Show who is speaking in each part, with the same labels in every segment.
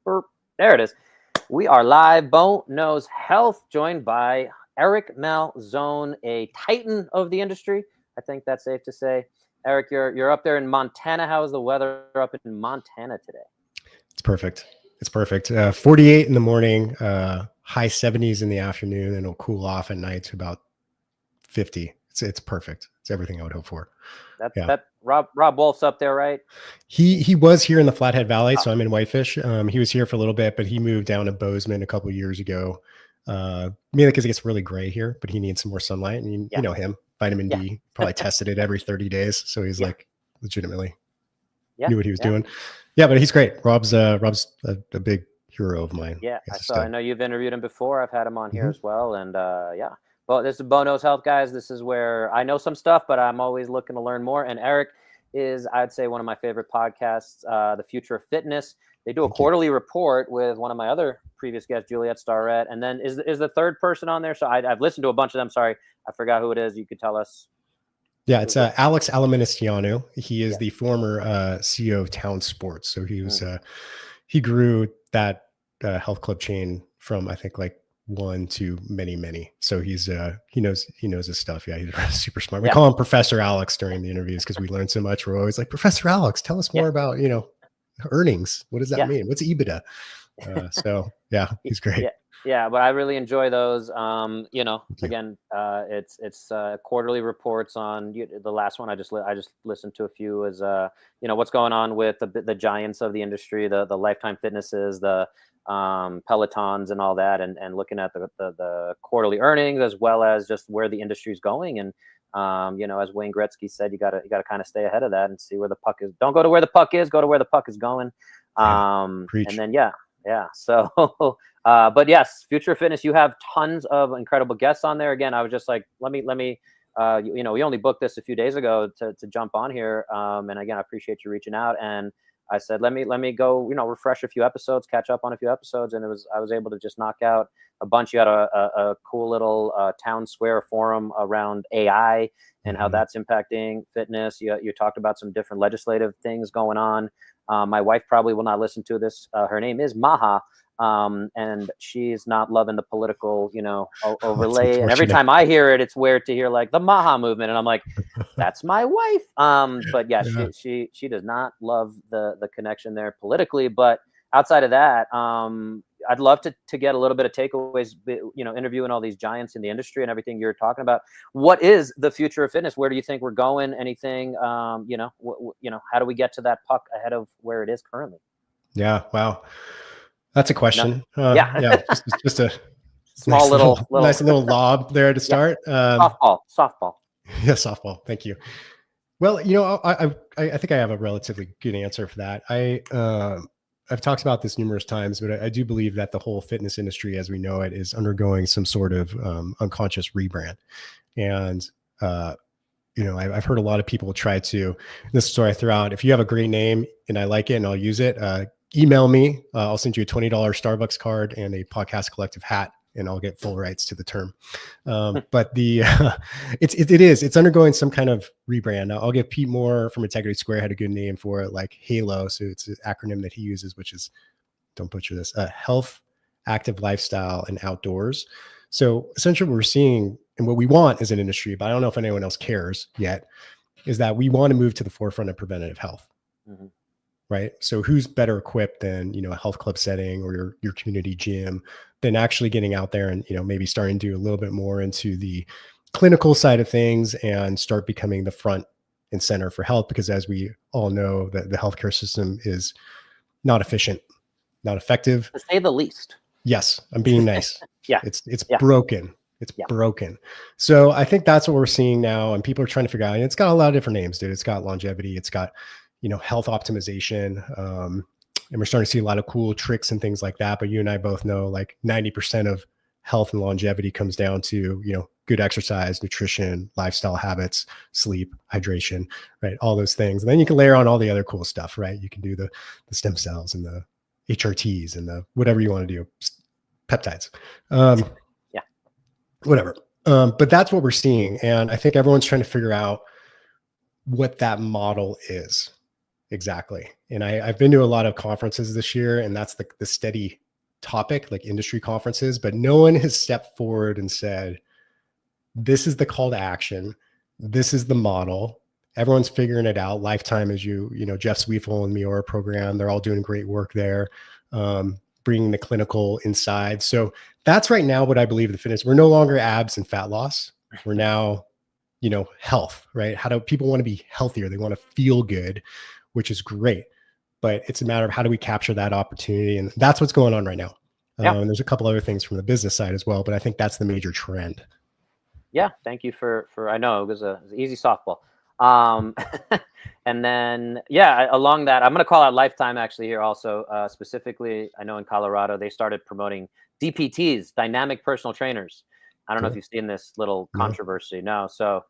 Speaker 1: There it is. We are live. Bone Nose Health, joined by Eric Malzone, a titan of the industry. I think that's safe to say. Eric, you're up there in Montana. How is the weather up in Montana today?
Speaker 2: It's perfect. It's perfect. 48 in the morning, high 70s in the afternoon, and it'll cool off at night to about 50. It's perfect. It's everything I would hope for.
Speaker 1: That Rob Wolf's up there, right?
Speaker 2: He was here in the Flathead Valley, so I'm in Whitefish. He was here for a little bit, but he moved down to Bozeman a couple of years ago. Mainly because it gets really gray here, but he needs some more sunlight. And you know him, vitamin D. Probably tested it every 30 days, so he's like legitimately knew what he was doing. Yeah, but he's great. Rob's a big hero of mine.
Speaker 1: Yeah, I know you've interviewed him before. I've had him on here as well, and Well, this is Bone Nose Health, guys. This is where I know some stuff, but I'm always looking to learn more. And Eric is, I'd say, one of my favorite podcasts, The Future of Fitness. They do a quarterly report with one of my other previous guests, Juliet Starrett. And then is the third person on there? So I've listened to a bunch of them. Sorry, I forgot who it is. You could tell us.
Speaker 2: Yeah, it's Alex Alaministiano. He is the former CEO of Town Sports. So he was he grew that health club chain from, I think, like one to many. So he's he knows his stuff. Yeah, he's super smart. We call him Professor Alex during the interviews because we learn so much. We're always like, Professor Alex, tell us more about earnings. What does that mean? What's EBITDA? So yeah, he's great.
Speaker 1: Yeah, but I really enjoy those. Again, it's quarterly reports on the last one. I just listened to a few is what's going on with the giants of the industry, the Lifetime Fitnesses, the Pelotons and all that, and looking at the quarterly earnings as well as just where the industry is going. And as Wayne Gretzky said, you gotta kind of stay ahead of that and see where the puck is. Don't go to where the puck is, go to where the puck is going. And then so but yes, Future Fitness, you have tons of incredible guests on there. Again, I was just like, let me we only booked this a few days ago to jump on here, and again, I appreciate you reaching out. And I said, let me go, refresh a few episodes, catch up on a few episodes. And I was able to just knock out a bunch. You had a cool little town square forum around AI and how that's impacting fitness. You talked about some different legislative things going on. My wife probably will not listen to this. Her name is Maha. And she's not loving the political, overlay. And every time I hear it, it's weird to hear like the Maha movement. And I'm like, that's my wife. But yeah, she does not love the connection there politically. But outside of that, I'd love to get a little bit of takeaways, interviewing all these giants in the industry and everything you're talking about. What is the future of fitness? Where do you think we're going? Anything, how do we get to that puck ahead of where it is currently?
Speaker 2: Yeah. Wow. That's a question. Just a
Speaker 1: small
Speaker 2: nice little lob there to start.
Speaker 1: Softball.
Speaker 2: Yeah, softball. Thank you. Well, I think I have a relatively good answer for that. I've talked about this numerous times, but I do believe that the whole fitness industry, as we know it, is undergoing some sort of unconscious rebrand. And I've heard a lot of people try to. This is where I throw out: if you have a great name and I like it and I'll use it. Email me. I'll send you a $20 Starbucks card and a Podcast Collective hat, and I'll get full rights to the term. But it's undergoing some kind of rebrand. Now, I'll give Pete Moore from Integrity Square had a good name for it, like HALO. So it's an acronym that he uses, which is, don't butcher this, health, active lifestyle, and outdoors. So essentially what we're seeing and what we want as an industry, but I don't know if anyone else cares yet, is that we want to move to the forefront of preventative health. Mm-hmm. Right. So who's better equipped than, a health club setting or your community gym than actually getting out there and, maybe starting to do a little bit more into the clinical side of things and start becoming the front and center for health? Because as we all know, that the healthcare system is not efficient, not effective.
Speaker 1: To say the least.
Speaker 2: Yes. I'm being nice. It's broken. It's
Speaker 1: Yeah.
Speaker 2: broken. So I think that's what we're seeing now. And people are trying to figure out, and it's got a lot of different names, dude. It's got longevity. It's got, health optimization. And we're starting to see a lot of cool tricks and things like that. But you and I both know like 90% of health and longevity comes down to, good exercise, nutrition, lifestyle habits, sleep, hydration, right? All those things. And then you can layer on all the other cool stuff, right? You can do the stem cells and the HRTs and the whatever you want to do, peptides. Whatever. But that's what we're seeing. And I think everyone's trying to figure out what that model is. Exactly. And I've been to a lot of conferences this year, and that's the steady topic, like industry conferences, but no one has stepped forward and said, this is the call to action. This is the model. Everyone's figuring it out. Lifetime, as you know, Jeff Sweefel and Miura program, they're all doing great work there, bringing the clinical inside. So that's right now what I believe the fitness. We're no longer abs and fat loss. We're now, health, right? How do people want to be healthier? They want to feel good, which is great. But it's a matter of how do we capture that opportunity? And that's what's going on right now.
Speaker 1: Yeah.
Speaker 2: And there's a couple other things from the business side as well, but I think that's the major trend.
Speaker 1: Yeah, thank you for I know it was an easy softball. And then, along that, I'm going to call out Lifetime actually here also, specifically, I know in Colorado, they started promoting DPTs, dynamic personal trainers. I don't know if you've seen this little controversy. No. So,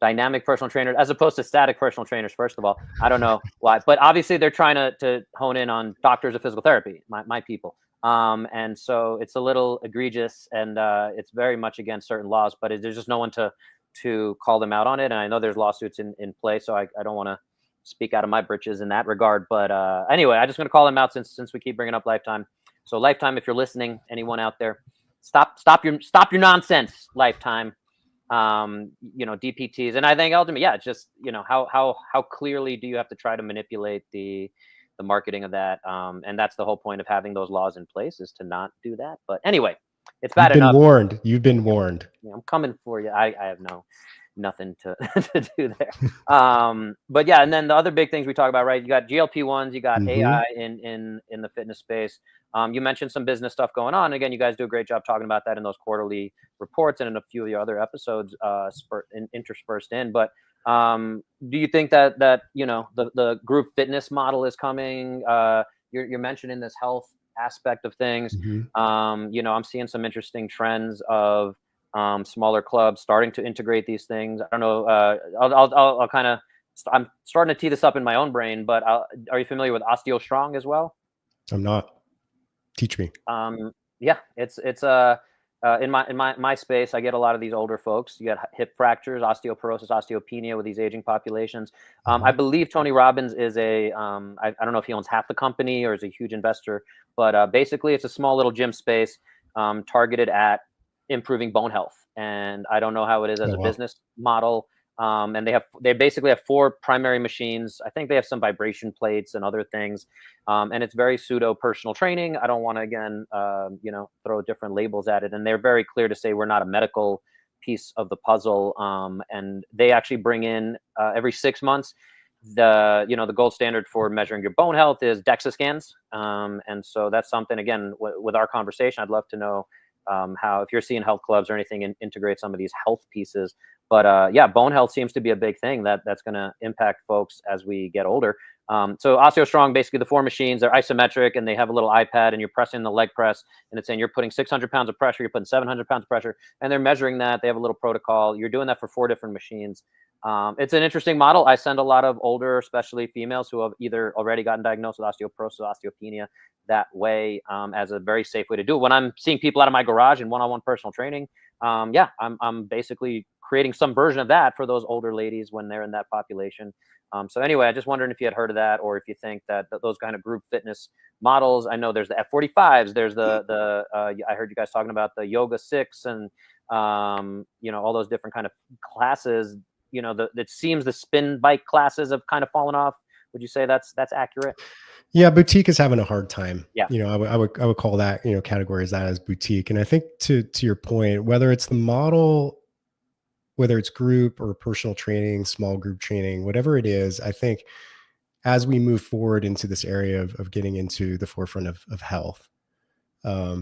Speaker 1: dynamic personal trainers, as opposed to static personal trainers, first of all, I don't know why, but obviously they're trying to hone in on doctors of physical therapy, my people. And so it's a little egregious, and it's very much against certain laws, but there's just no one to call them out on it. And I know there's lawsuits in play, so I don't want to speak out of my britches in that regard. But anyway, I just want to call them out since we keep bringing up Lifetime. So Lifetime, if you're listening, anyone out there, stop your nonsense, Lifetime. DPTs, and I think ultimately, just how clearly do you have to try to manipulate the marketing of that, and that's the whole point of having those laws in place, is to not do that. But anyway, it's bad enough.
Speaker 2: You've been warned.
Speaker 1: Yeah, I'm coming for you. I have nothing to do there. But yeah, and then the other big things we talk about, right? You got GLP-1s, you got AI in the fitness space. You mentioned some business stuff going on. Again, you guys do a great job talking about that in those quarterly reports and in a few of your other episodes interspersed in. But do you think that the group fitness model is coming? You're mentioning this health aspect of things. I'm seeing some interesting trends of smaller clubs starting to integrate these things. I don't know. I'll kind of. I'm starting to tee this up in my own brain, but are you familiar with Osteo Strong as well?
Speaker 2: I'm not. Teach me.
Speaker 1: It's in my space, I get a lot of these older folks. You got hip fractures, osteoporosis, osteopenia with these aging populations. I believe Tony Robbins is I don't know if he owns half the company or is a huge investor, but basically it's a small little gym space targeted at improving bone health. And I don't know how it is as a business model. And they basically have 4 primary machines. I think they have some vibration plates and other things. And it's very pseudo personal training. I don't want to, again, throw different labels at it. And they're very clear to say we're not a medical piece of the puzzle. And they actually bring in every 6 months, the gold standard for measuring your bone health is DEXA scans. And so that's something, again, with our conversation, I'd love to know how, if you're seeing health clubs or anything, integrate some of these health pieces. But bone health seems to be a big thing that's going to impact folks as we get older. So Osteo Strong, basically the 4 machines, they're isometric, and they have a little iPad, and you're pressing the leg press, and it's saying you're putting 600 pounds of pressure, you're putting 700 pounds of pressure, and they're measuring that. They have a little protocol. You're doing that for 4 different machines. It's an interesting model. I send a lot of older, especially females, who have either already gotten diagnosed with osteoporosis, osteopenia, that way, as a very safe way to do it. When I'm seeing people out of my garage in one-on-one personal training, I'm basically creating some version of that for those older ladies when they're in that population. So anyway, I just wondering if you had heard of that, or if you think that those kind of group fitness models. I know there's the F45s, there's I heard you guys talking about the Yoga 6 and all those different kind of classes. It seems the spin bike classes have kind of fallen off. Would you say that's accurate?
Speaker 2: Yeah, boutique is having a hard time.
Speaker 1: Yeah.
Speaker 2: I would call that, categorize that as boutique. And I think to your point, whether it's the model, whether it's group or personal training, small group training, whatever it is, I think as we move forward into this area of getting into the forefront of health, a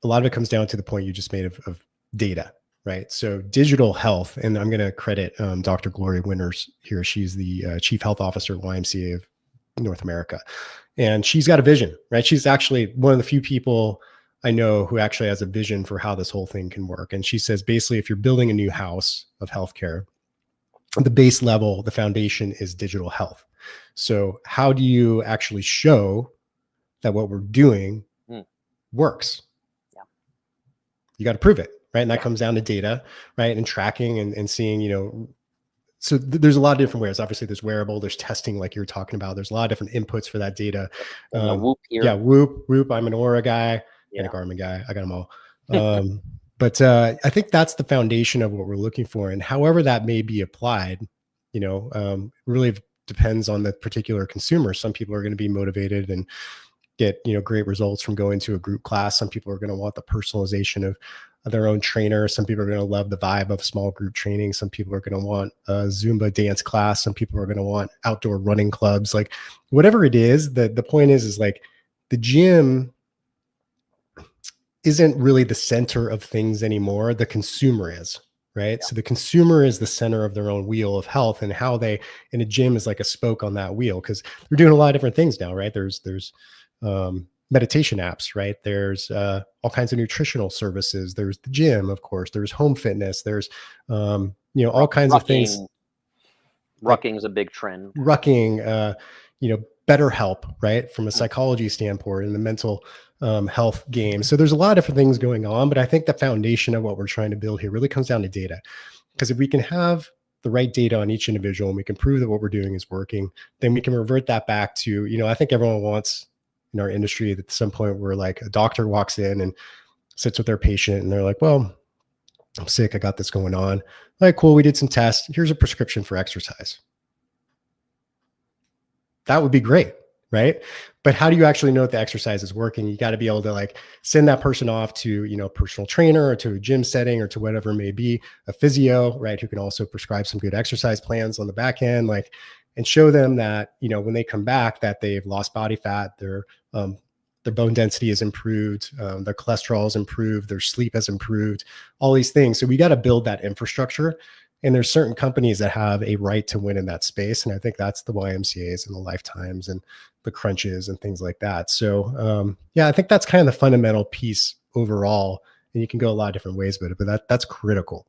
Speaker 2: lot of it comes down to the point you just made of data, right? So digital health, and I'm going to credit Dr. Gloria Winters here. She's the Chief Health Officer at YMCA of North America. And she's got a vision, right? She's actually one of the few people I know who actually has a vision for how this whole thing can work. And she says, basically, if you're building a new house of healthcare, the base level, the foundation is digital health. So how do you actually show that what we're doing works?
Speaker 1: Yeah.
Speaker 2: You got to prove it, right? And that comes down to data, right? And tracking and seeing, So there's a lot of different ways. Obviously, there's wearable, there's testing, like you're talking about. There's a lot of different inputs for that data.
Speaker 1: Whoop here.
Speaker 2: Yeah, Whoop. I'm an Aura guy and a Garmin guy. I got them all. But I think that's the foundation of what we're looking for. And however that may be applied, really depends on the particular consumer. Some people are going to be motivated and get great results from going to a group class. Some people are going to want the personalization of their own trainer. Some people are going to love the vibe of small group training. Some people are going to want a Zumba dance class. Some people are going to want outdoor running clubs. Like whatever it is, the point is like the gym isn't really the center of things anymore. The consumer is, right? Yeah. So the consumer is the center of their own wheel of health, and how they in a gym is like a spoke on that wheel, because they're doing a lot of different things now, right? There's meditation apps, right? There's all kinds of nutritional services. There's the gym, of course. There's home fitness. There's all kinds of things.
Speaker 1: Rucking is a big trend.
Speaker 2: Rucking, BetterHelp, right? From a psychology standpoint and the mental health game. So there's a lot of different things going on, but I think the foundation of what we're trying to build here really comes down to data. Because if we can have the right data on each individual and we can prove that what we're doing is working, then we can revert that back to, I think everyone wants in our industry that at some point where like a doctor walks in and sits with their patient and they're like, well, I'm sick. I got this going on. Like, cool. We did some tests. Here's a prescription for exercise. That would be great, right? But how do you actually know if the exercise is working? You got to be able to like send that person off to, a personal trainer or to a gym setting or to whatever it may be, a physio, right? Who can also prescribe some good exercise plans on the back end, like, and show them that, when they come back, that they've lost body fat, their bone density is improved, their cholesterol is improved, their sleep has improved, all these things. So we got to build that infrastructure. And there's certain companies that have a right to win in that space. And I think that's the YMCAs and the Lifetimes and the Crunches and things like that. So I think that's kind of the fundamental piece overall. And you can go a lot of different ways with it, but that's critical.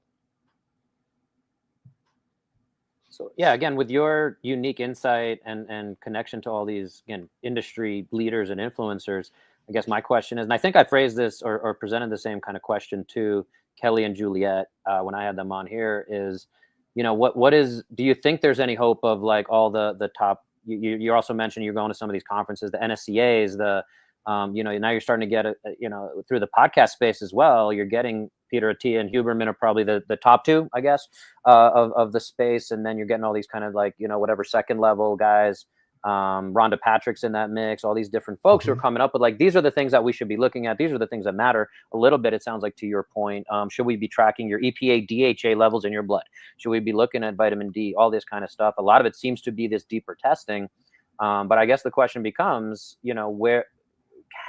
Speaker 1: So yeah, again, with your unique insight and connection to all these, again, industry leaders and influencers, I guess my question is, and I think I phrased this or presented the same kind of question to Kelly and Juliet when I had them on here, is, do you think there's any hope of like all the top, you also mentioned you're going to some of these conferences, the NSCAs, now you're starting to get through the podcast space as well. You're getting Peter Attia and Huberman are probably the top two, I guess, of the space. And then you're getting all these kind of like, whatever second level guys, Rhonda Patrick's in that mix, all these different folks who are coming up with like, these are the things that we should be looking at. These are the things that matter a little bit. It sounds like, to your point, should we be tracking your EPA, DHA levels in your blood? Should we be looking at vitamin D, all this kind of stuff? A lot of it seems to be this deeper testing. But I guess the question becomes, where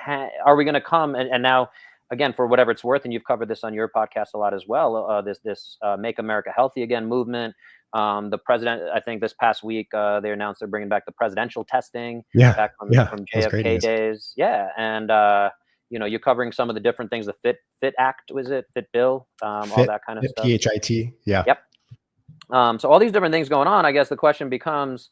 Speaker 1: are we going to come? And now, again, for whatever it's worth, and you've covered this on your podcast a lot as well, this Make America Healthy Again movement. The president, I think this past week, they announced they're bringing back the presidential testing back from JFK days. Yeah. And, you're covering some of the different things, the Fit Act, was it? Fit Bill, all that kind of stuff.
Speaker 2: PHIT. Yeah.
Speaker 1: Yep. So all these different things going on, I guess the question becomes,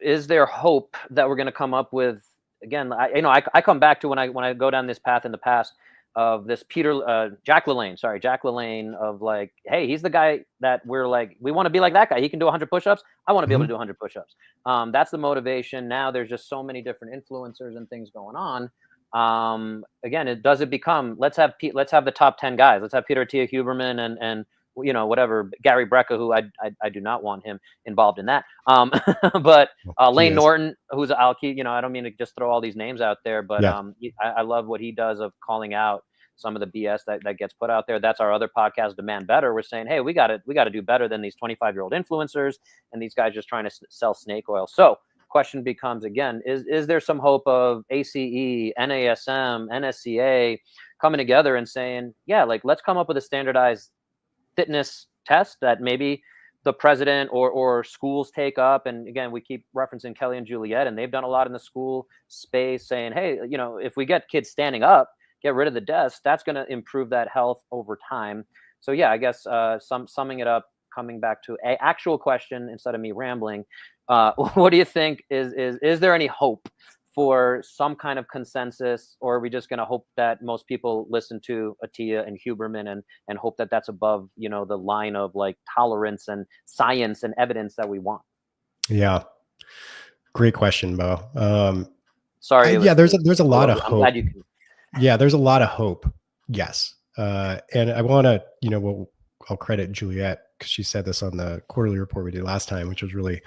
Speaker 1: is there hope that we're going to come up with, again, I come back to when I go down this path in the past of this Jack LaLanne of like, hey, he's the guy that we're like, we want to be like that guy. He can do 100 push-ups. I want to be able to do 100 push-ups. That's the motivation. Now there's just so many different influencers and things going on. Again, it become, let's have the top 10 guys. Let's have Peter Attia, Huberman, and whatever, Gary Brecka, who I do not want him involved in that. But Lane Norton, who's I'll keep, I don't mean to just throw all these names out there, but I love what he does of calling out some of the BS that gets put out there. That's our other podcast, Demand Better. We're saying, hey, we got to do better than these 25-year-old influencers and these guys just trying to sell snake oil. So question becomes, again, is there some hope of ACE, NASM, NSCA coming together and saying, yeah, like, let's come up with a standardized fitness test that maybe the president or schools take up? And again, we keep referencing Kelly and Juliet, and they've done a lot in the school space, saying, hey, if we get kids standing up, get rid of the desk, that's going to improve that health over time. So yeah, I guess summing it up, coming back to an actual question instead of me rambling, what do you think is there any hope for some kind of consensus, or are we just going to hope that most people listen to Attia and Huberman and hope that that's above, you know, the line of like tolerance and science and evidence that we want?
Speaker 2: Yeah. Great question, Bo.
Speaker 1: Sorry.
Speaker 2: There's a lot of
Speaker 1: I'm
Speaker 2: hope.
Speaker 1: glad you can.
Speaker 2: Yeah, there's a lot of hope. Yes. And I want to, you know, I'll credit Juliet because she said this on the quarterly report we did last time, which was really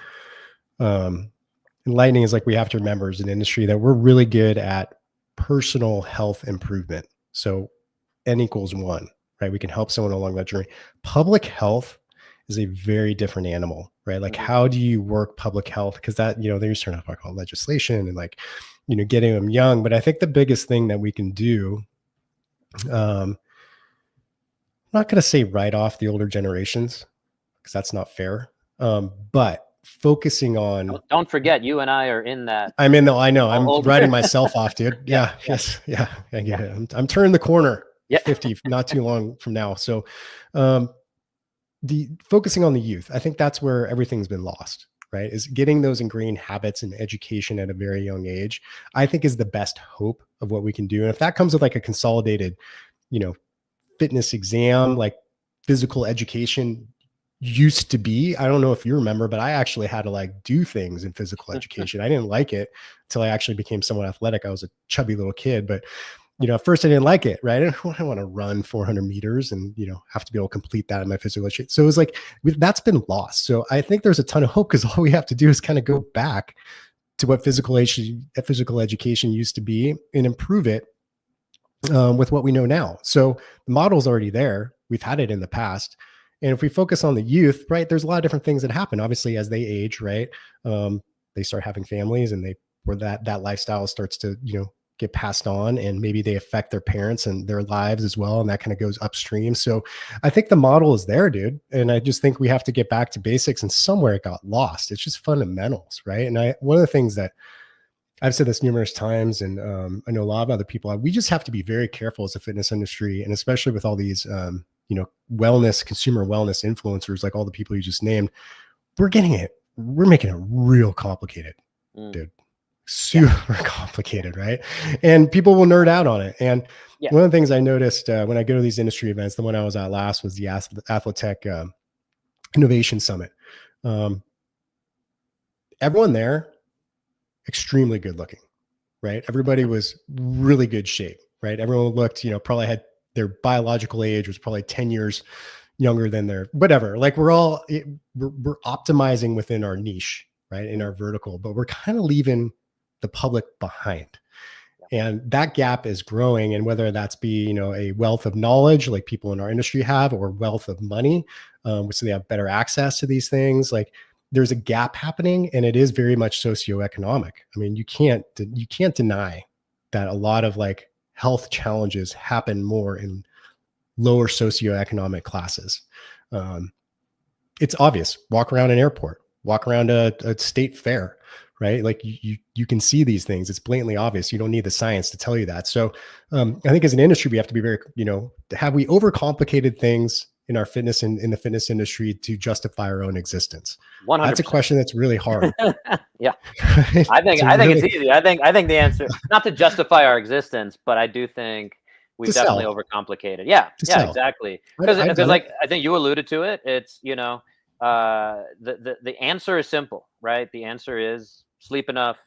Speaker 2: enlightening. Is like, we have to remember as an industry that we're really good at personal health improvement. So N equals 1, right? We can help someone along that journey. Public health is a very different animal, right? Like, how do you work public health? Because that, you know, they're starting to talk about legislation and like, you know, getting them young. But I think the biggest thing that we can do, I'm not going to say write off the older generations because that's not fair. But focusing on,
Speaker 1: don't forget, you and I are in that.
Speaker 2: I know I'm writing myself off, dude. Yeah. I'm turning the corner. 50, not too long from now. So, the focusing on the youth, I think that's where everything's been lost, right? Is getting those ingrained habits and education at a very young age, I think is the best hope of what we can do. And if that comes with like a consolidated, you know, fitness exam, like physical education used to be, I don't know if you remember, but I actually had to like do things in physical education. I didn't like it until I actually became somewhat athletic. I was a chubby little kid, but you know, at first I didn't like it, right? I don't want to run 400 meters and, you know, have to be able to complete that in my physical education. So it was like, that's been lost. So I think there's a ton of hope because all we have to do is kind of go back to what physical education used to be and improve it with what we know now. So the model's already there. We've had it in the past. And if we focus on the youth, right, there's a lot of different things that happen. Obviously, as they age, right, they start having families and where that lifestyle starts to, you know, get passed on, and maybe they affect their parents and their lives as well. And that kind of goes upstream. So I think the model is there, dude. And I just think we have to get back to basics, and somewhere it got lost. It's just fundamentals, right? And one of the things that I've said this numerous times, and I know a lot of other people, we just have to be very careful as a fitness industry, and especially with all these, you know, consumer wellness influencers, like all the people you just named. We're making it real complicated, dude. Super complicated, right? And people will nerd out on it. And one of the things I noticed when I go to these industry events, the one I was at last was the Athletech Innovation Summit. Everyone there, extremely good looking, right? Everybody was really good shape, right? Everyone looked, you know, probably had their biological age was probably 10 years younger than their whatever. Like we're optimizing within our niche, right? In our vertical, but we're kind of leaving the public behind. And that gap is growing. And whether that's be, you know, a wealth of knowledge like people in our industry have, or wealth of money, so they have better access to these things, like there's a gap happening, and it is very much socioeconomic. I mean, you can't deny that a lot of like health challenges happen more in lower socioeconomic classes. It's obvious. Walk around an airport, walk around a state fair, right? Like you can see these things. It's blatantly obvious. You don't need the science to tell you that. So I think as an industry, we have to be very, you know, have we overcomplicated things in our fitness and in the fitness industry to justify our own existence? 100%. That's a question that's really hard.
Speaker 1: Yeah. I think it's easy. I think the answer, not to justify our existence, but I do think we've definitely overcomplicated. Yeah. Exactly. Because like, I think you alluded to it. It's, you know, the answer is simple, right? The answer is sleep enough,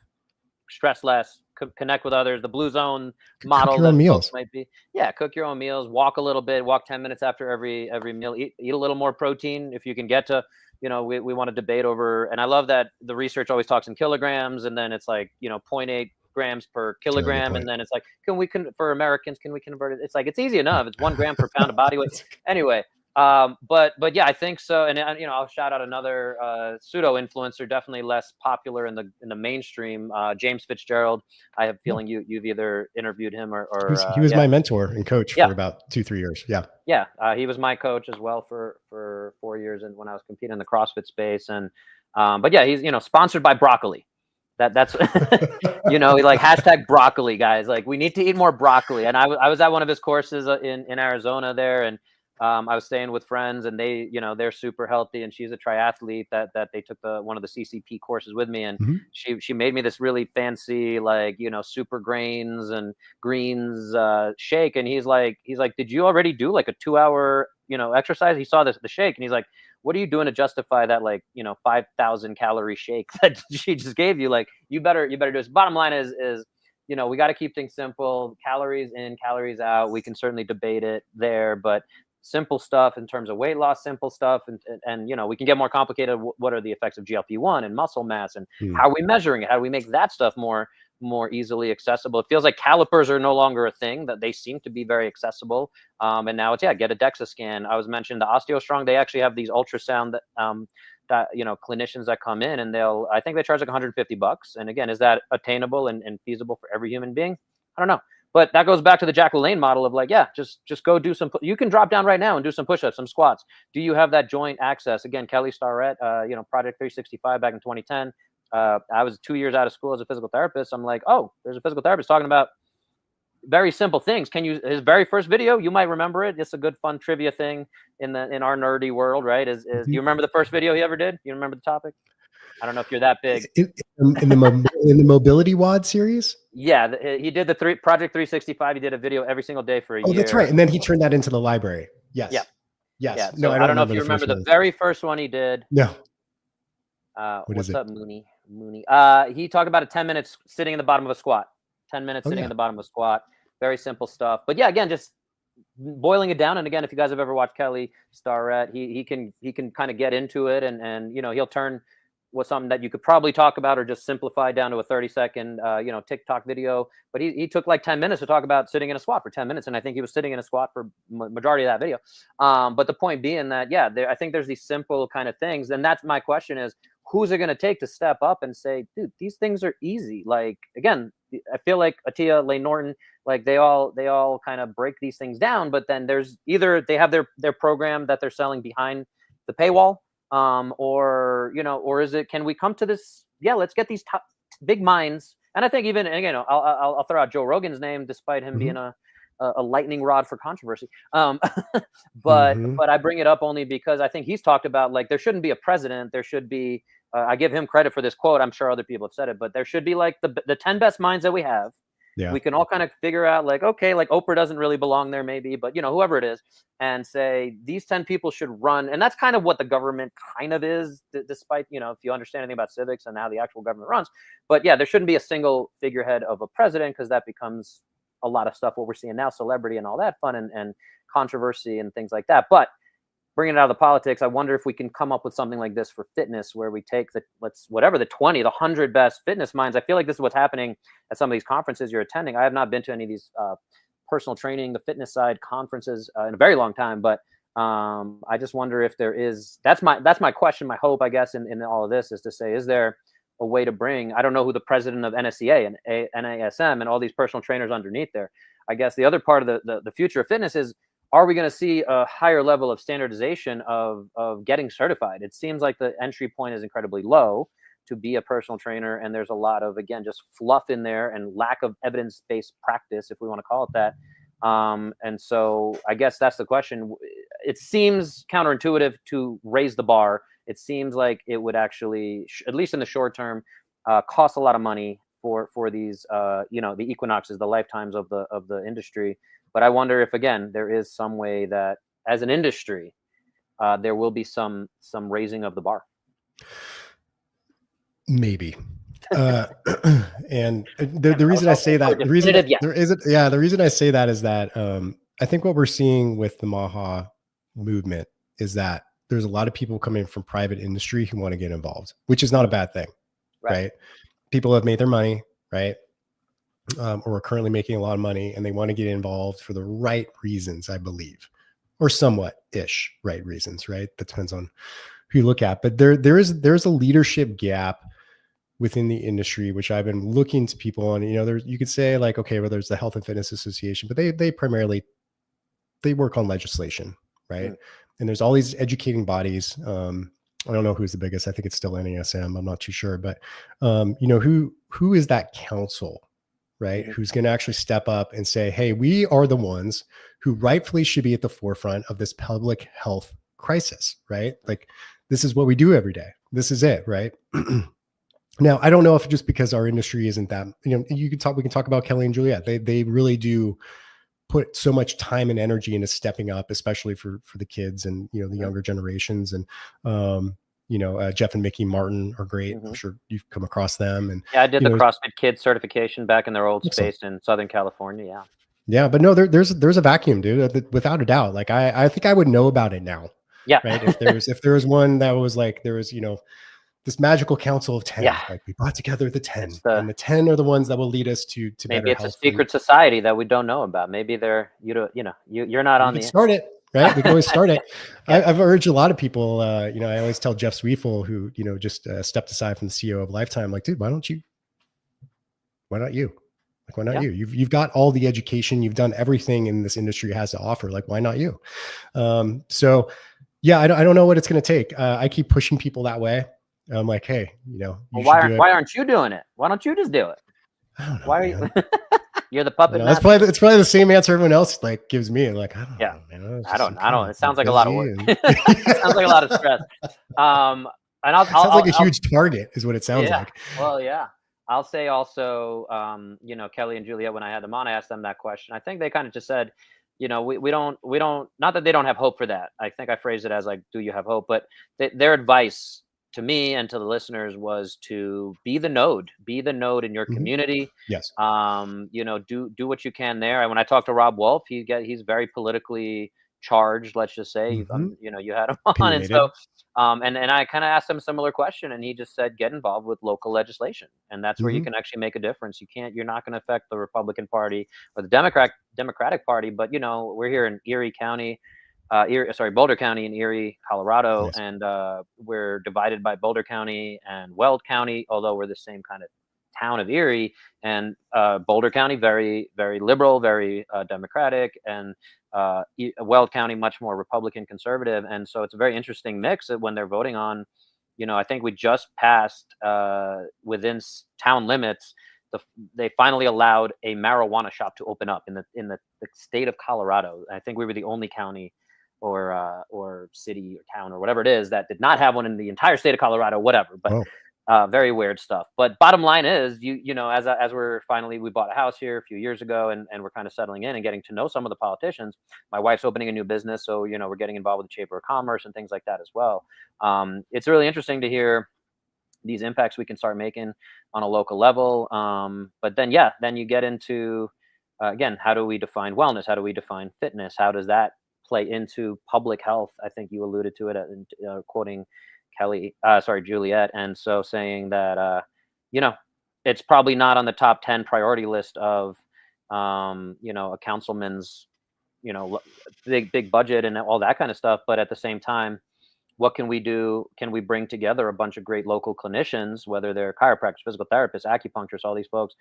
Speaker 1: stress less, connect with others. The blue zone model that meals might be, cook your own meals, walk a little bit, walk 10 minutes after every meal, eat a little more protein if you can get to, you know, we want to debate over, and I love that the research always talks in kilograms, and then it's like, you know, 0.8 grams per kilogram, and then it's like, for Americans, can we convert it? It's like, it's easy enough. It's 1 gram per pound of body weight. Anyway, but yeah, I think so. And you know, I'll shout out another pseudo influencer, definitely less popular in the mainstream, James Fitzgerald. I have a feeling you've either interviewed him or
Speaker 2: he was my mentor and coach for about 2-3 years.
Speaker 1: He was my coach as well for 4 years, and when I was competing in the CrossFit space. And but yeah, he's, you know, sponsored by broccoli. That's you know, like hashtag broccoli, guys. Like, we need to eat more broccoli. And I was at one of his courses in Arizona there, and I was staying with friends, and they, they're super healthy, and she's a triathlete that they took one of the CCP courses with me, and she made me this really fancy, like, super grains and greens shake, and he's like, did you already do like a 2-hour exercise? He saw the shake, and he's like, what are you doing to justify that, like, 5,000 calorie shake that she just gave you? Like, you better do this. Bottom line is we got to keep things simple. Calories in, calories out. We can certainly debate it there, but simple stuff in terms of weight loss, simple stuff. And we can get more complicated. What are the effects of GLP-1 and muscle mass, and how are we measuring it? How do we make that stuff more easily accessible? It feels like calipers are no longer a thing, that they seem to be very accessible. And now it's, get a DEXA scan. I was mentioned the OsteoStrong, they actually have these ultrasound that clinicians that come in, and I think they charge like $150. And again, is that attainable and feasible for every human being? I don't know. But that goes back to the Jack LaLanne model of like, just go do some, you can drop down right now and do some push-ups, some squats. Do you have that joint access? Again, Kelly Starrett, Project 365 back in 2010. I was 2 years out of school as a physical therapist. I'm like, oh, there's a physical therapist talking about very simple things. His very first video, you might remember it. It's a good fun trivia thing in our nerdy world, right? Do you remember the first video he ever did? You remember the topic? I don't know if you're that big.
Speaker 2: In the Mobility WOD series?
Speaker 1: Yeah, he did the Project 365. He did a video every single day for a year.
Speaker 2: Oh, that's right. And then he turned that into the library. Yes.
Speaker 1: Yeah.
Speaker 2: Yes.
Speaker 1: Yeah.
Speaker 2: No,
Speaker 1: so I don't know if you remember the very first one he did.
Speaker 2: No.
Speaker 1: What's up, Mooney? He talked about 10 minutes sitting in the bottom of a squat. 10 minutes sitting in the bottom of a squat. Very simple stuff. But yeah, again, just boiling it down. And again, if you guys have ever watched Kelly Starrett, he can kind of get into it, and he'll turn was something that you could probably talk about or just simplify down to a 30-second, TikTok video. But he took like 10 minutes to talk about sitting in a squat for 10 minutes. And I think he was sitting in a squat for majority of that video. But the point being that, I think there's these simple kind of things. And that's my question is, who's it going to take to step up and say, dude, these things are easy? Like, again, I feel like Atia, Lane Norton, like they all kind of break these things down, but then there's either they have their program that they're selling behind the paywall, or is it, can we come to this? Yeah, let's get these top big minds. And I think even, and again, I'll throw out Joe Rogan's name, despite him being a lightning rod for controversy. But I bring it up only because I think he's talked about, like, there shouldn't be a president. There should be, I give him credit for this quote. I'm sure other people have said it, but there should be like the 10 best minds that we have. Yeah. We can all kind of figure out, like, okay, like Oprah doesn't really belong there maybe, but whoever it is, and say these 10 people should run. And that's kind of what the government kind of is, despite, if you understand anything about civics and how the actual government runs. But yeah, there shouldn't be a single figurehead of a president, because that becomes a lot of stuff, what we're seeing now, celebrity and all that fun and controversy and things like that. But bringing it out of the politics, I wonder if we can come up with something like this for fitness, where we take the 20, the 100 best fitness minds. I feel like this is what's happening at some of these conferences you're attending. I have not been to any of these personal training, the fitness side conferences in a very long time, but I just wonder if there is, that's my question, my hope, I guess, in all of this, is to say, is there a way to bring, I don't know who the president of NSCA and NASM and all these personal trainers underneath there. I guess the other part of the future of fitness is, are we going to see a higher level of standardization of getting certified? It seems like the entry point is incredibly low to be a personal trainer. And there's a lot of, again, just fluff in there and lack of evidence-based practice, if we want to call it that. And so I guess that's the question. It seems counterintuitive to raise the bar. It seems like it would actually, at least in the short term, cost a lot of money for these, the equinoxes, the lifetimes of the industry. But I wonder if, again, there is some way that, as an industry, there will be some raising of the bar.
Speaker 2: Maybe. And the reason I say that, the reason I say that is that I think what we're seeing with the Maha movement is that there's a lot of people coming from private industry who want to get involved, which is not a bad thing, right? People have made their money, right? Or are currently making a lot of money, and they want to get involved for the right reasons, I believe, or somewhat-ish right reasons, right? That depends on who you look at. But there's a leadership gap within the industry, which I've been looking to people on. You could say, like, okay, well, there's the Health and Fitness Association, but they primarily work on legislation, right? And there's all these educating bodies. I don't know who's the biggest. I think it's still NASM. I'm not too sure, but who is that council? right? Who's going to actually step up and say, hey, we are the ones who rightfully should be at the forefront of this public health crisis, right? Like, this is what we do every day. This is it, right? Now, I don't know if just because our industry isn't that, we can talk about Kelly and Juliet. They really do put so much time and energy into stepping up, especially for the kids and, the younger generations. And, Jeff and Mickey Martin are great. I'm sure you've come across them. And
Speaker 1: yeah, I did the CrossFit Kids certification back in their old space in Southern California. Yeah.
Speaker 2: Yeah. But no, there's a vacuum, dude, without a doubt. Like, I think I would know about it now.
Speaker 1: Yeah.
Speaker 2: Right. If there was one that was like, there was, this magical council of 10, like we brought together the 10, and the 10 are the ones that will lead us to
Speaker 1: maybe it's a secret society that we don't know about. Maybe they're, you're not on the
Speaker 2: start it, right? We can always start it. I've urged a lot of people, I always tell Jeff Sweefel, who, just stepped aside from the CEO of Lifetime, like, dude, why not you? Like, why not you? You've got all the education, you've done everything in this industry has to offer. Like, why not you? So yeah, I don't know what it's going to take. I keep pushing people that way. I'm like, hey,
Speaker 1: why aren't you doing it? Why don't you just do it?
Speaker 2: I don't know.
Speaker 1: Why are you? You're the puppet.
Speaker 2: It's probably the same answer everyone else like gives me. Like, I don't know. Man.
Speaker 1: I don't. It sounds like a lot of work. It sounds like a lot of stress. And
Speaker 2: it sounds like a huge target is what it sounds like.
Speaker 1: Well, yeah. I'll say also, Kelly and Juliet, when I had them on, I asked them that question. I think they kind of just said, we don't, not that they don't have hope for that. I think I phrased it as like, do you have hope? But their advice to me and to the listeners was to be the node in your community.
Speaker 2: Yes.
Speaker 1: Do what you can there. And when I talked to Rob Wolf, he's very politically charged, let's just say. You had him on. And so, and I kind of asked him a similar question, and he just said, get involved with local legislation. And that's where you can actually make a difference. You're not going to affect the Republican Party or the Democratic Party, but we're here in Erie County, Boulder County in Erie, Colorado. Yes. And we're divided by Boulder County and Weld County, although we're the same kind of town of Erie. And Boulder County, very, very liberal, very Democratic, and Weld County, much more Republican conservative. And so it's a very interesting mix when they're voting on, I think we just passed within town limits, they finally allowed a marijuana shop to open up in the state of Colorado. I think we were the only county or city or town or whatever it is that did not have one in the entire state of Colorado, whatever. But very weird stuff. But bottom line is, as we bought a house here a few years ago, and we're kind of settling in and getting to know some of the politicians. My wife's opening a new business, so we're getting involved with the Chamber of Commerce and things like that as well. It's really interesting to hear these impacts we can start making on a local level. But then you get into again, how do we define wellness? How do we define fitness? How does that play into public health? I think you alluded to it quoting Juliet. And so saying that, it's probably not on the top 10 priority list of, a councilman's, big budget and all that kind of stuff. But at the same time, what can we do? Can we bring together a bunch of great local clinicians, whether they're chiropractors, physical therapists, acupuncturists, all these folks,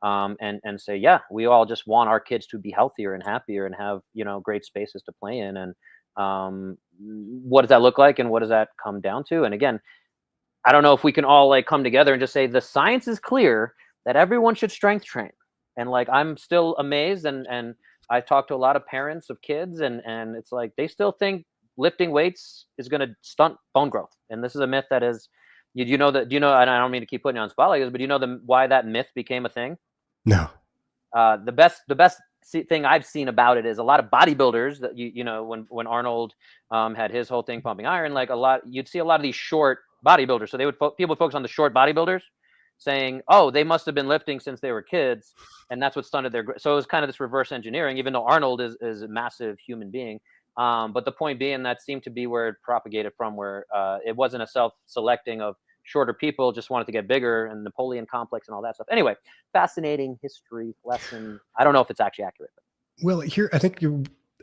Speaker 1: and say, yeah, we all just want our kids to be healthier and happier and have, great spaces to play in. And what does that look like? And what does that come down to? And again, I don't know if we can all come together and just say the science is clear that everyone should strength train. And I'm still amazed. And I talk to a lot of parents of kids and it's like, they still think lifting weights is going to stunt bone growth. And this is a myth that is, do you know, and I don't mean to keep putting you on spot like this, but do you know why that myth became a thing?
Speaker 2: No.
Speaker 1: The best thing I've seen about it is a lot of bodybuilders that when Arnold had his whole thing pumping iron, you'd see a lot of these short bodybuilders. So people would focus on the short bodybuilders, saying, oh, they must have been lifting since they were kids, and that's what stunted their growth. So it was kind of this reverse engineering, even though Arnold is a massive human being. But the point being, that seemed to be where it propagated from, where it wasn't a self-selecting of shorter people just wanted to get bigger, and Napoleon complex and all that stuff. Anyway, fascinating history lesson. I don't know if it's actually accurate.
Speaker 2: Well, here, I think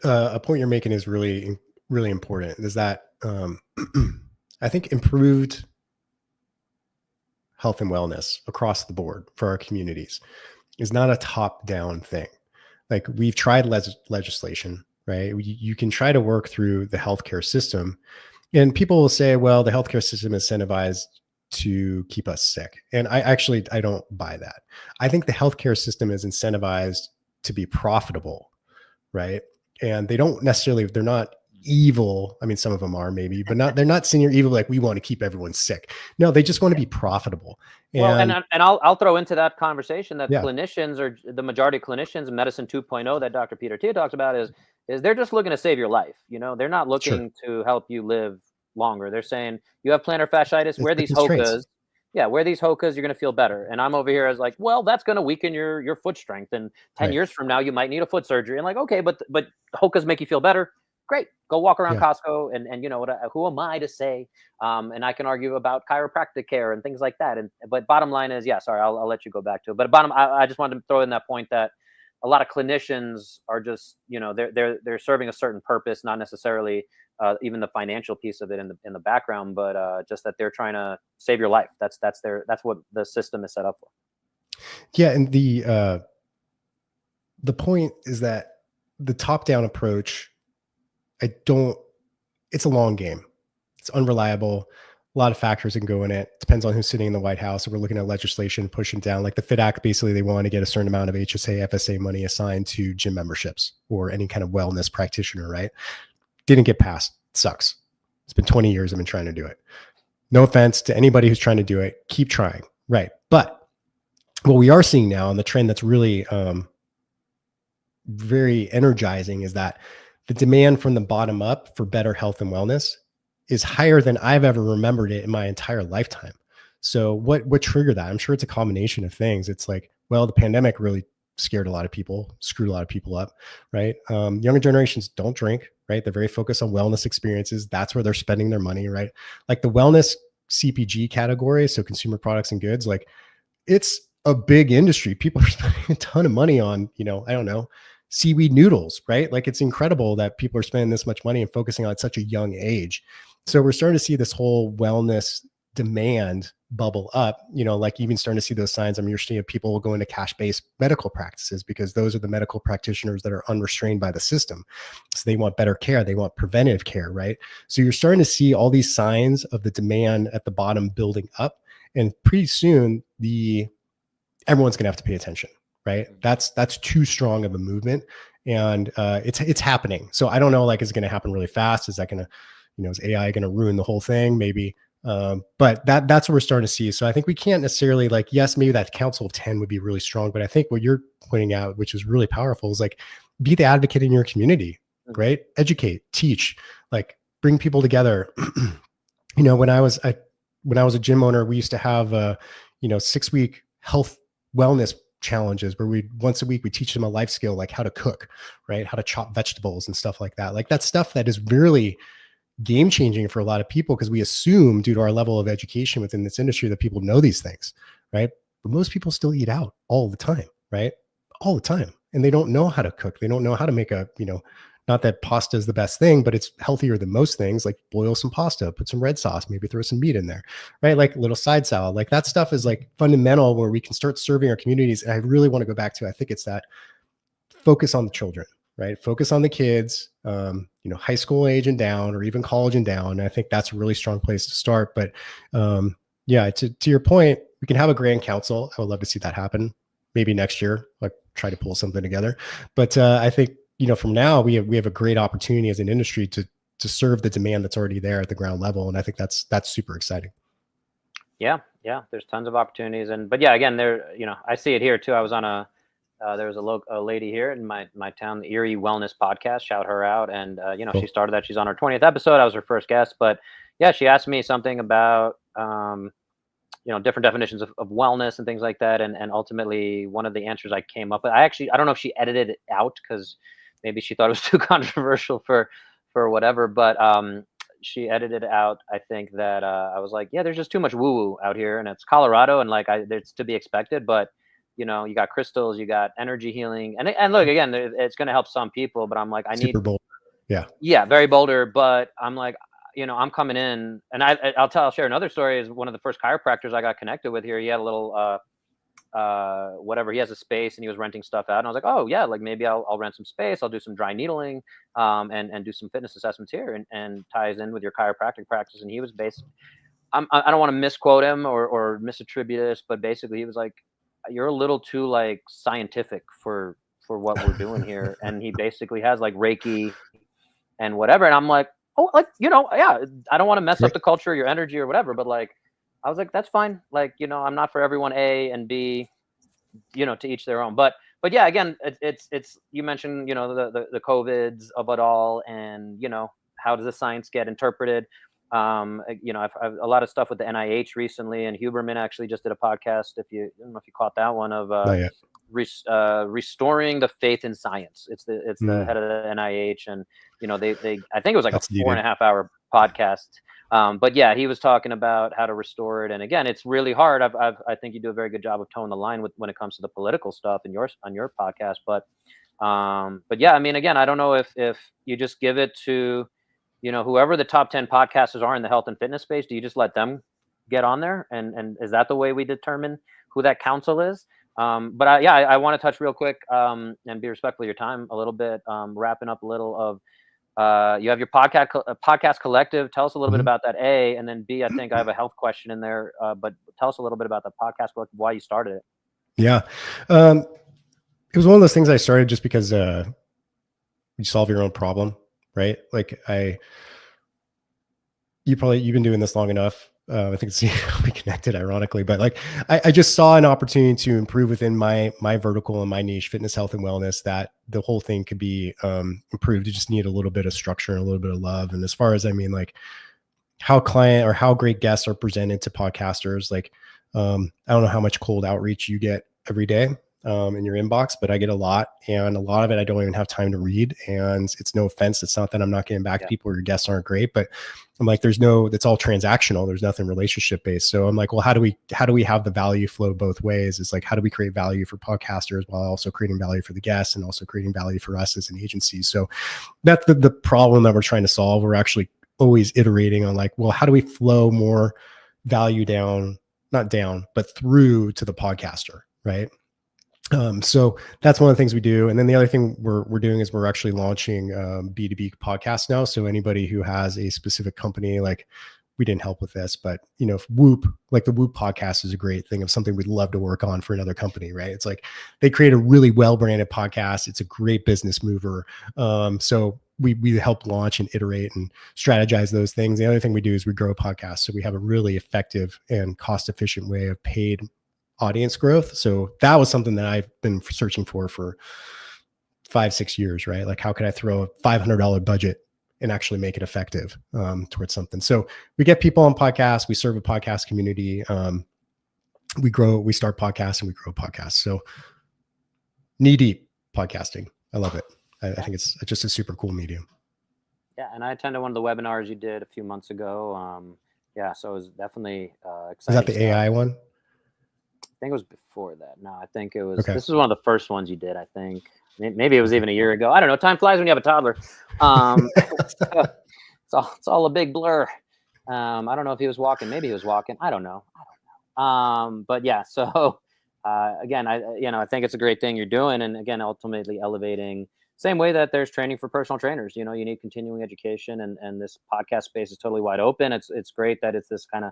Speaker 2: a point you're making is really, really important, is that I think improved health and wellness across the board for our communities is not a top-down thing. We've tried legislation, right? You can try to work through the healthcare system, and people will say, well, the healthcare system incentivized to keep us sick. And I don't buy that. I think the healthcare system is incentivized to be profitable, right? And they're not evil. I mean, some of them are maybe, but they're not senior evil. Like, we want to keep everyone sick. No, they just want to be profitable.
Speaker 1: And I'll throw into that conversation that
Speaker 2: yeah,
Speaker 1: clinicians, or the majority of clinicians in medicine 2.0 that Dr. Peter Thiel talks about, is they're just looking to save your life. They're not looking to help you live longer. They're saying you have plantar fasciitis,
Speaker 2: it's
Speaker 1: wear
Speaker 2: the
Speaker 1: these
Speaker 2: constraints.
Speaker 1: hokas. Yeah, wear these hokas, you're going to feel better. And I'm over here as like, well, that's going to weaken your foot strength. And 10
Speaker 2: Right.
Speaker 1: years from now, you might need a foot surgery. And like, okay, but hokas make you feel better. Great. Go walk around
Speaker 2: Yeah.
Speaker 1: Costco. And you know what, who am I to say? And I can argue about chiropractic care and things like that. But bottom line is, yeah, sorry, I'll let you go back to it. But I just wanted to throw in that point that a lot of clinicians are just, they're serving a certain purpose, not necessarily even the financial piece of it in the background, but just that they're trying to save your life. That's what the system is set up for.
Speaker 2: Yeah, and the point is that the top-down approach, it's a long game. It's unreliable. A lot of factors can go in it. Depends on who's sitting in the White House. So we're looking at legislation pushing down, like the FIT Act. Basically, they want to get a certain amount of HSA, FSA money assigned to gym memberships or any kind of wellness practitioner, right? Didn't get passed. Sucks. It's been 20 years I've been trying to do it. No offense to anybody who's trying to do it. Keep trying, right? But what we are seeing now, and the trend that's really very energizing, is that the demand from the bottom up for better health and wellness is higher than I've ever remembered it in my entire lifetime. So what triggered that? I'm sure it's a combination of things. It's like, well, the pandemic really scared a lot of people, screwed a lot of people up, right? Younger generations don't drink, right? They're very focused on wellness experiences. That's where they're spending their money, right? Like the wellness CPG category, so consumer products and goods, like it's a big industry. People are spending a ton of money on, I don't know, seaweed noodles, right? Like it's incredible that people are spending this much money and focusing on such a young age. So we're starting to see this whole wellness demand bubble up, like even starting to see those signs. You're seeing people going to cash-based medical practices because those are the medical practitioners that are unrestrained by the system. So they want better care. They want preventive care, right? So you're starting to see all these signs of the demand at the bottom building up. And pretty soon everyone's going to have to pay attention, right? That's too strong of a movement. And it's happening. So I don't know, like, is it going to happen really fast? Is that going to, is AI going to ruin the whole thing? Maybe. But that's what we're starting to see. So I think we can't necessarily, like, yes, maybe that council of 10 would be really strong, but I think what you're pointing out, which is really powerful, is like, be the advocate in your community, right? Educate, teach, like bring people together. When I was a gym owner, we used to have 6-week health wellness challenges where once a week we teach them a life skill, like how to cook, right? How to chop vegetables and stuff like that. Like that's stuff that is really game changing for a lot of people, because we assume, due to our level of education within this industry, that people know these things, right? But most people still eat out all the time, right? All the time. And they don't know how to cook. They don't know how to make not that pasta is the best thing, but it's healthier than most things. Like boil some pasta, put some red sauce, maybe throw some meat in there, right? Like a little side salad. Like that stuff is like fundamental, where we can start serving our communities. And I really want to go back to, I think it's that focus on the children, right? Focus on the kids, high school age and down, or even college and down. And I think that's a really strong place to start. But yeah, to your point, we can have a grand council. I would love to see that happen. Maybe next year, like try to pull something together. But I think, from now we have a great opportunity as an industry to serve the demand that's already there at the ground level. And I think that's super exciting.
Speaker 1: Yeah. There's tons of opportunities. But yeah, again, I see it here too. I was on there was a lady here in my town, the Erie Wellness Podcast, shout her out. And, cool. She started that. She's on her 20th episode. I was her first guest, but yeah, she asked me something about, different definitions of wellness and things like that. And ultimately one of the answers I came up with, I don't know if she edited it out because maybe she thought it was too controversial for whatever, but she edited out, I think, that I was like, yeah, there's just too much woo-woo out here, and it's Colorado, and like it's to be expected, but you got crystals, you got energy healing, and look, again, it's going to help some people, but I'm like, I need
Speaker 2: super bold.
Speaker 1: Yeah, very bolder, but I'm like, I'm coming in, and I'll share another story. Is one of the first chiropractors I got connected with here. He had a little whatever, he has a space and he was renting stuff out, and I was like, oh yeah, like maybe I'll rent some space, I'll do some dry needling, and do some fitness assessments here, and ties in with your chiropractic practice. And he was I don't want to misquote him or misattribute this, but basically he was like, you're a little too like scientific for what we're doing here. And he basically has like Reiki and whatever. And I'm like, oh, like, yeah, I don't want to mess up the culture, your energy or whatever. But like, I was like, that's fine. Like, I'm not for everyone, A, and B, to each their own. But yeah, again, it's you mentioned, the COVIDs of it all, and, how does the science get interpreted? I've a lot of stuff with the NIH recently, and Huberman actually just did a podcast. I don't know if you caught that one, of restoring the faith in science. It's the head of the NIH, and they I think it was like a 4.5 hour podcast. But yeah, he was talking about how to restore it, and again, it's really hard. I think you do a very good job of toeing the line when it comes to the political stuff on your podcast. But yeah, I mean, again, I don't know if you just give it to whoever the top 10 podcasters are in the health and fitness space. Do you just let them get on there, and is that the way we determine who that council is? But I want to touch real quick and be respectful of your time a little bit. Wrapping up a little of. You have your podcast collective. Tell us a little bit about that, A, and then B, I think I have a health question in there, but tell us a little bit about the podcast collective, why you started it.
Speaker 2: Yeah. It was one of those things I started just because you solve your own problem, right? Like you've been doing this long enough. I think we connected ironically, but like I just saw an opportunity to improve within my vertical and my niche, fitness, health, and wellness, that the whole thing could be improved. You just need a little bit of structure and a little bit of love. And as far as, I mean, like how great guests are presented to podcasters, like I don't know how much cold outreach you get every day in your inbox, but I get a lot, and a lot of it I don't even have time to read. And it's no offense, it's not that I'm not getting back to people or your guests aren't great, but I'm like, it's all transactional. There's nothing relationship based. So I'm like, well, how do we have the value flow both ways? It's like, how do we create value for podcasters while also creating value for the guests and also creating value for us as an agency? So that's the problem that we're trying to solve. We're actually always iterating on like, well, how do we flow more value not down, but through to the podcaster, right? So that's one of the things we do. And then the other thing we're doing is we're actually launching B2B podcasts now. So anybody who has a specific company, like we didn't help with this, but Whoop, like the Whoop podcast is a great thing of something we'd love to work on for another company, right? It's like they create a really well-branded podcast. It's a great business mover. So we help launch and iterate and strategize those things. The other thing we do is we grow podcasts. So we have a really effective and cost-efficient way of paid audience growth. So that was something that I've been searching for 5-6 years, right? Like, how can I throw a $500 budget and actually make it effective towards something? So we get people on podcasts, we serve a podcast community. We start podcasts and we grow podcasts. So knee deep podcasting. I love it. I think it's just a super cool medium.
Speaker 1: Yeah. And I attended one of the webinars you did a few months ago. So it was definitely exciting.
Speaker 2: Is that the AI one?
Speaker 1: I think it was before that. No, I think it was, This was one of the first ones you did, I think. Maybe it was even a year ago. I don't know. Time flies when you have a toddler. It's all a big blur. I don't know if he was walking. Maybe he was walking. I don't know. But yeah, so again, I think it's a great thing you're doing. And again, ultimately elevating, same way that there's training for personal trainers. You need continuing education, and this podcast space is totally wide open. It's great that it's this kind of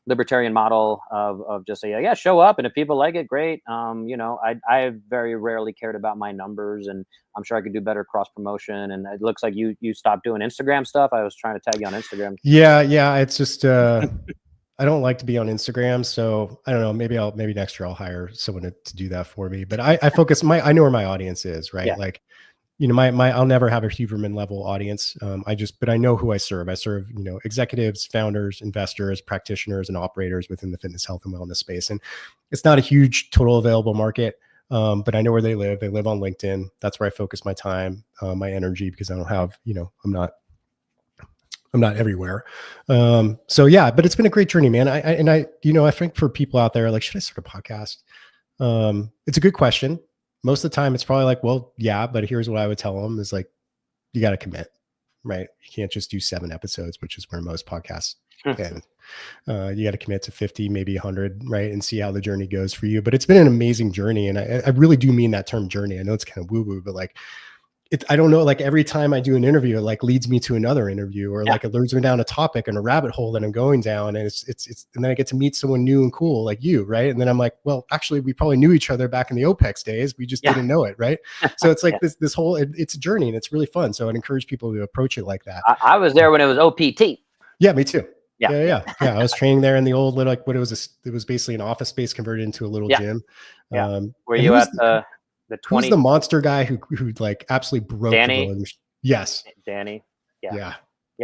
Speaker 1: libertarian model of just say, show up, and if people like it, great. I very rarely cared about my numbers, and I'm sure I could do better cross promotion. And it looks like you stopped doing Instagram stuff. I was trying to tag you on Instagram.
Speaker 2: Yeah. It's just I don't like to be on Instagram, so I don't know. Maybe next year I'll hire someone to do that for me. But I focus I know where my audience is, right? Yeah. Like, I'll never have a Huberman level audience. But I know who I serve. I serve, executives, founders, investors, practitioners, and operators within the fitness, health, and wellness space. And it's not a huge total available market, but I know where they live. They live on LinkedIn. That's where I focus my time, my energy, because I don't have, I'm not everywhere. So yeah, but it's been a great journey, man. I think for people out there, like, should I start a podcast? It's a good question. Most of the time it's probably like, well, yeah, but here's what I would tell them is like, you got to commit, right? You can't just do 7 episodes, which is where most podcasts end. You got to commit to 50, maybe 100, right? And see how the journey goes for you. But it's been an amazing journey. And I really do mean that term journey. I know it's kind of woo-woo, but like, I don't know, like every time I do an interview, it like leads me to another interview, or like it leads me down a topic and a rabbit hole that I'm going down. And and then I get to meet someone new and cool like you. Right. And then I'm like, well, actually we probably knew each other back in the OPEX days. We just didn't know it. Right. So it's like this whole, it's a journey and it's really fun. So I'd encourage people to approach it like that.
Speaker 1: I was there when it was OPT.
Speaker 2: Yeah, me too.
Speaker 1: Yeah.
Speaker 2: I was training there in the old little, like what it was basically an office space converted into a little gym.
Speaker 1: Were you at the 20?
Speaker 2: Who's the monster guy who like absolutely broke
Speaker 1: Danny?
Speaker 2: the road? Yes.
Speaker 1: Danny.
Speaker 2: Yeah.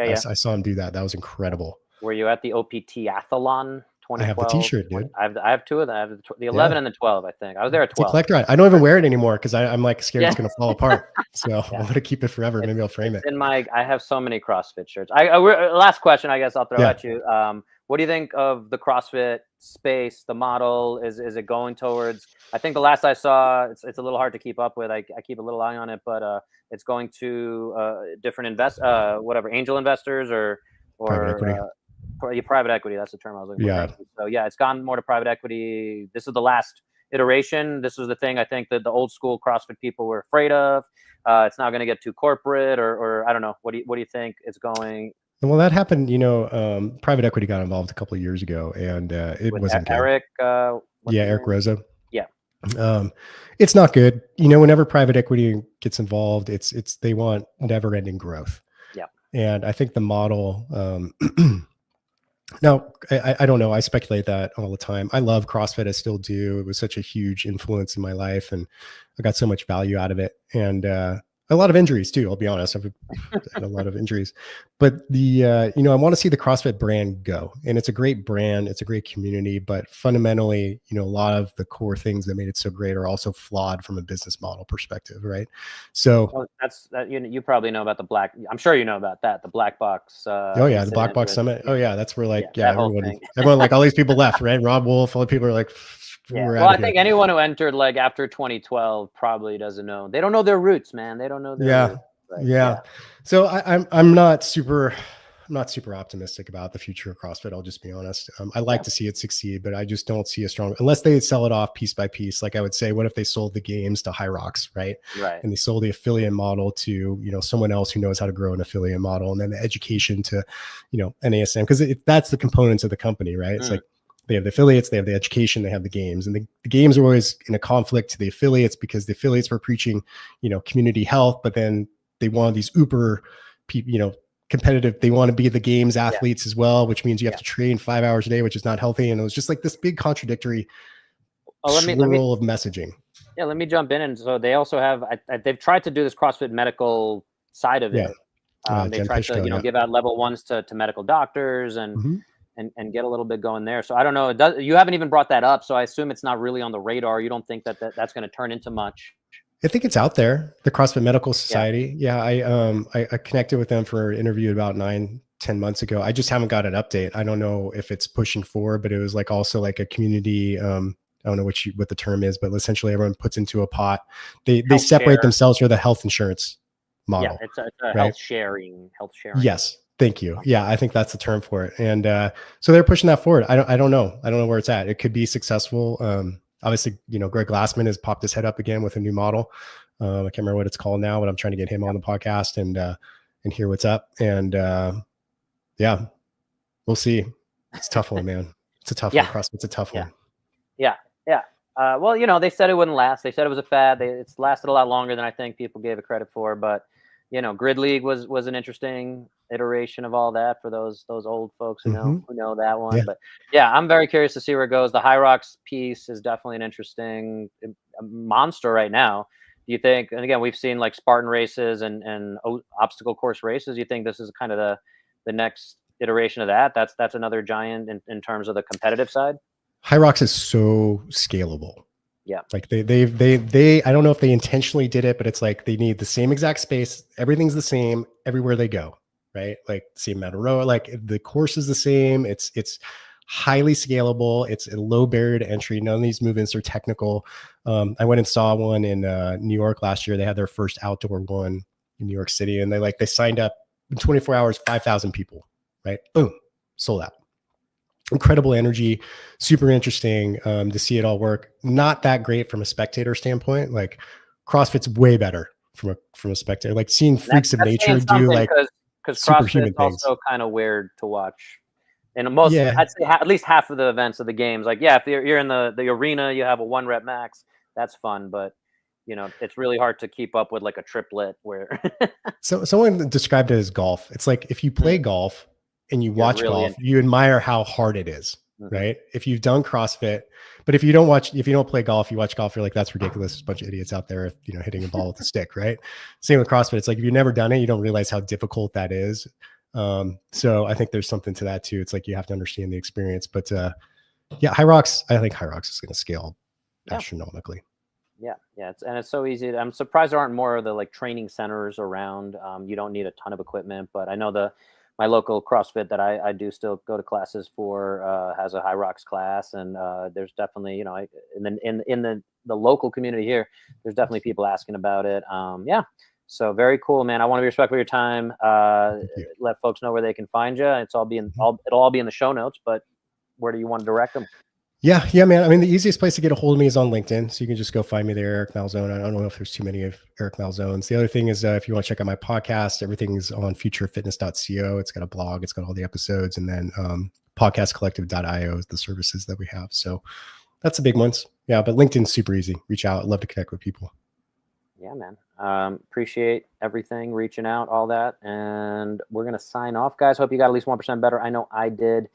Speaker 2: I saw him do that. That was incredible.
Speaker 1: Were you at the OPT Athlon 2012?
Speaker 2: I have the t-shirt, dude.
Speaker 1: I have two of them. I have the 11 and the 12, I think. I was there at 12.
Speaker 2: It's a collector. I don't even wear it anymore because I'm like scared it's going to fall apart. So I'm going to keep it forever. Maybe I'll frame it.
Speaker 1: I have so many CrossFit shirts. Last question, I guess I'll throw at you. What do you think of the CrossFit space, the model? Is it going towards, I think the last I saw, it's a little hard to keep up with. I keep a little eye on it, but it's going to different angel investors or private equity. That's the term I was looking for. So it's gone more to private equity. This is the last iteration. This was the thing I think that the old school CrossFit people were afraid of. It's not going to get too corporate or I don't know. What do you think it's going?
Speaker 2: Well, that happened, private equity got involved a couple of years ago and it wasn't
Speaker 1: Eric.
Speaker 2: Eric Rosa.
Speaker 1: Yeah.
Speaker 2: It's not good. Whenever private equity gets involved, they want never ending growth.
Speaker 1: Yeah.
Speaker 2: And I think the model, now I don't know. I speculate that all the time. I love CrossFit. I still do. It was such a huge influence in my life and I got so much value out of it. And, a lot of injuries too. I'll be honest. I've had a lot of injuries, but I want to see the CrossFit brand go, and it's a great brand. It's a great community, but fundamentally, a lot of the core things that made it so great are also flawed from a business model perspective. Right. So
Speaker 1: you probably know about I'm sure you know about that. The Black Box.
Speaker 2: The Black Box Summit. Oh yeah. That's where everyone like all these people left, right? Rob Wolf, all the people are like,
Speaker 1: well, I think anyone who entered like after 2012 probably doesn't know. They don't know their roots, man. They don't know their roots. But, So I'm not super optimistic about the future of CrossFit. I'll just be honest. I like to see it succeed, but I just don't see a strong, unless they sell it off piece by piece. Like I would say, what if they sold the games to High Rocks, right? Right.
Speaker 2: And they sold the affiliate model to, someone else who knows how to grow an affiliate model, and then the education to, NASM, because that's the components of the company, right? It's like, they have the affiliates, they have the education, they have the games, and the games are always in a conflict to the affiliates because the affiliates were preaching, community health, but then they wanted these uber, competitive. They want to be the games athletes as well, which means you have to train 5 hours a day, which is not healthy. And it was just like this big contradictory swirl of messaging.
Speaker 1: Yeah, let me jump in. And so they also have, they've tried to do this CrossFit medical side of it. They tried to, give out level 1s to medical doctors and get a little bit going there. So I don't know. You haven't even brought that up. So I assume it's not really on the radar. You don't think that's going to turn into much?
Speaker 2: I think it's out there. The CrossFit Medical Society. Yeah. I connected with them for an interview about 9-10 months ago. I just haven't got an update. I don't know if it's pushing forward, but it was like also like a community. I don't know what the term is, but essentially everyone puts into a pot. They separate themselves for the health insurance model.
Speaker 1: Yeah, it's a health sharing.
Speaker 2: Yes. Thank you. Yeah, I think that's the term for it. And so they're pushing that forward. I don't know. I don't know where it's at. It could be successful. Obviously, Greg Glassman has popped his head up again with a new model. I can't remember what it's called now, but I'm trying to get him on the podcast and hear what's up. And we'll see. It's a tough one, man. It's a tough one. CrossFit's a tough one.
Speaker 1: Yeah. Well, they said it wouldn't last. They said it was a fad. It's lasted a lot longer than I think people gave it credit for. But Grid League was an interesting iteration of all that for those old folks who know that one. Yeah. But I'm very curious to see where it goes. The High Rocks piece is definitely an interesting monster right now. Do you think, and again, we've seen like Spartan races and obstacle course races. You think this is kind of the next iteration of that? That's another giant in terms of the competitive side.
Speaker 2: High Rocks is so scalable.
Speaker 1: Yeah.
Speaker 2: Like they I don't know if they intentionally did it, but it's like they need the same exact space. Everything's the same everywhere they go, right? Like same amount of row, like the course is the same. It's highly scalable. It's a low barrier to entry. None of these movements are technical. I went and saw one in New York last year. They had their first outdoor one in New York City, and they signed up in 24 hours, 5,000 people, right? Boom, sold out. Incredible energy, super interesting to see it all work. Not that great from a spectator standpoint. Like CrossFit's way better from a spectator, like seeing freaks of nature do like
Speaker 1: because
Speaker 2: superhuman
Speaker 1: CrossFit's
Speaker 2: things.
Speaker 1: also kind of weird to watch. And most,
Speaker 2: Yeah.
Speaker 1: I'd say at least half of the events of the games, like, yeah, if you're in the arena, you have a 1 rep max, that's fun. But, you know, it's really hard to keep up with like a triplet where.
Speaker 2: So someone described it as golf. It's like if you play golf and you watch
Speaker 1: really
Speaker 2: golf, you admire how hard it is,
Speaker 1: Mhm.
Speaker 2: right? If you've done CrossFit, but if you don't play golf, you watch golf, you're like, that's ridiculous. There's a bunch of idiots out there, you know, hitting a ball with a stick, right? Same with CrossFit. It's like, if you've never done it, you don't realize how difficult that is. So I think there's something to that too. It's like, you have to understand the experience, but yeah, I think High Rocks is going to scale astronomically.
Speaker 1: Yeah. It's so easy. I'm surprised there aren't more of the like training centers around. You don't need a ton of equipment, but I know my local CrossFit that I do still go to classes for has a High Rocks class, and there's definitely, you know, in the local community here, there's definitely people asking about it. Yeah. So very cool, man. I want to be respectful of your time. Let folks know where they can find you. It'll all be in the show notes, but where do you want to direct them?
Speaker 2: Yeah, man. I mean, the easiest place to get a hold of me is on LinkedIn. So you can just go find me there, Eric Malzone. I don't know if there's too many of Eric Malzones. The other thing is, if you want to check out my podcast, everything's on futurefitness.co. It's got a blog, it's got all the episodes, and then podcastcollective.io is the services that we have. So that's the big ones. Yeah, but LinkedIn's super easy. Reach out. I'd love to connect with people.
Speaker 1: Yeah, man. Appreciate everything, reaching out, all that. And we're going to sign off, guys. Hope you got at least 1% better. I know I did.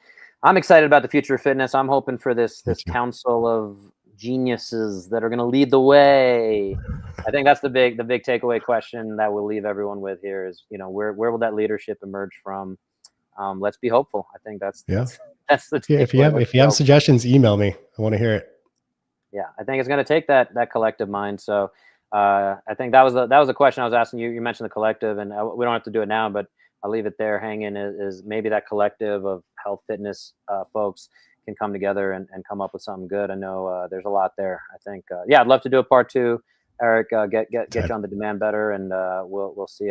Speaker 1: I'm excited about the future of fitness. I'm hoping for this council of geniuses that are going to lead the way. I think that's the big takeaway question that we'll leave everyone with here is, you know, where will that leadership emerge from? Let's be hopeful. I think that's the takeaway.
Speaker 2: If you have suggestions, email me. I want to hear it.
Speaker 1: Yeah, I think it's going to take that collective mind. So I think that was the question I was asking you. You mentioned the collective, and we don't have to do it now, but I'll leave it there hanging. Is maybe that collective of health fitness folks can come together and come up with something good. I know there's a lot there. I think I'd love to do a part 2. Eric, get you on the demand better, and we'll see.